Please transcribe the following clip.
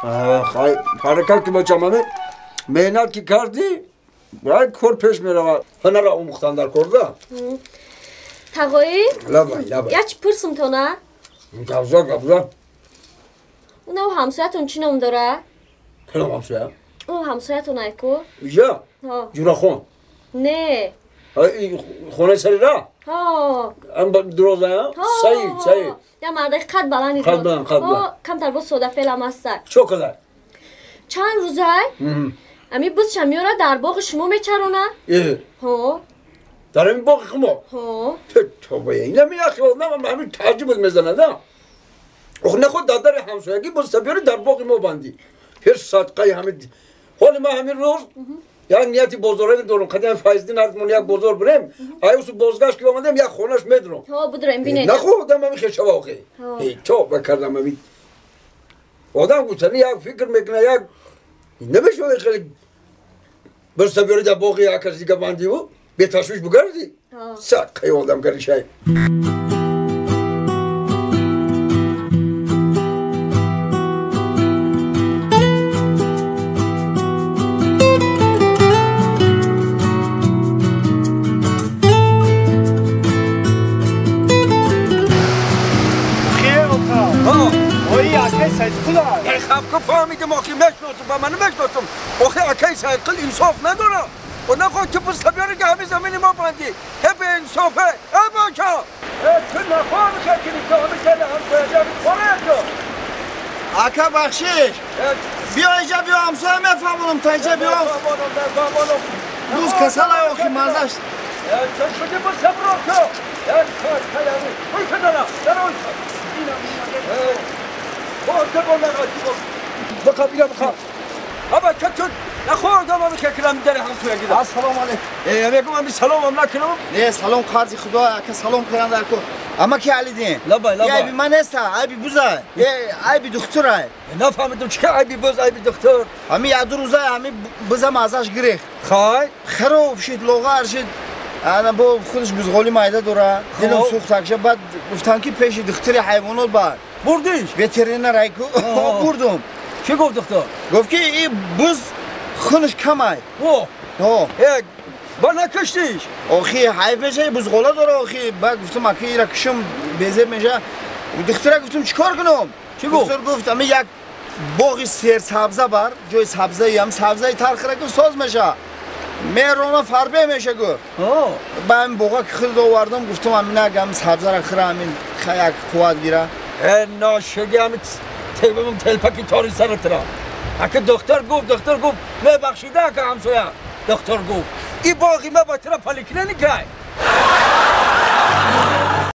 خواهی حرکت که بچم همه مهنت که کردی باید کار پیش میره هنر آموختن در کرده تقایی؟ لبای یک پرسم تو نه؟ گفزا اونو همسایتون چی نام داره؟ کلام همسایه؟ اون همسایتون ایکو؟ یا جورا خون نه خونه سری را؟ ها دروزه ها؟ صحیح یا مرده قد بلندی قد بلند کم تر با سودا فیل هم هسته چو کده؟ چند روزه؟ امی بس شمیاره در باغ شما میچرونه؟ ها در این باغ خما؟ ها تو باید این نمی اخی نه همین تعجب میزنه نه اخ نخود دادر همسایگی بس بیاره در باغ ما بندی هر صدقه همین حال ما همین روز یک نیتی بزرگی دارم قدیم فایزدین ارتمون یک بزرگ بریم ایوسو بازگشت که آمدم یک خونش میدرم ها بدرم بینه نخودم همین خیشه واقعی تو بکردم همین آدم گوشتنی یک فکر میکنه یک نمیشه خیلی بس بیاره در باغ یک کسی که بندی و به تشویش بگردی صدقه آدم کریشه خب فهمیدم آخی مشناسم با من مشناسم آخی اکی سایقل انصاف نداره و نخواد که پس بیاره که همین زمین ما بندی هب انصافه باکا تو نخواه میکنی تو همین کنه هم باید خوره تو اکا بخشش بیا اینجا بیا همسایه میفهمونم تا اینجا بیا دوست کسل های آخی مازشت تو شده با صبر تو بای کنانا در آی بقى بلا بقى ابا كتن اخويا قام بك كلام داري همسويا كده السلام علیکم ايه عليكم ام السلام ام لكم نه سلام قاضی خدا اکا سلام کردن در کو اما کی علی دین لبا یا بی من است ای بی بوزا ای بی دکتر نفهمتم چه ای بی بوز ای بی دکتر امی یا دو روزا امی بوزا مازش گریخ خای خراب شد لغار شد انا با خودش بزغالی مایده داره دلم سوخت اکش بعد گفتن که پیش دکتر حیوانات بر بردیش وترینر ایکو بردم چی گفت دکتر گفت که این بوز خونش کمه ها با نکشتیش آخی حیف میشه بزغاله داره آخی بعد گفتم اکی ایرا کشم بیزه میشه دکتر گفتم چیکار کنم چی گفت؟ دکتر گفت اما یک باقی سیر سبزه بر جای سبزه هم سبزه ترخره که ساز میشه میرونه فربه میشه گفت با این باقا که خیلی آوردم گفتم همین نگم سبزه را خره همین خیلی قوت گیره ناشگی همین تیبم تلپکی تاری سرت را اگه دکتر گفت میبخشیده که همسویا دکتر گفت این باقی ما با ترا پالیکنه نگه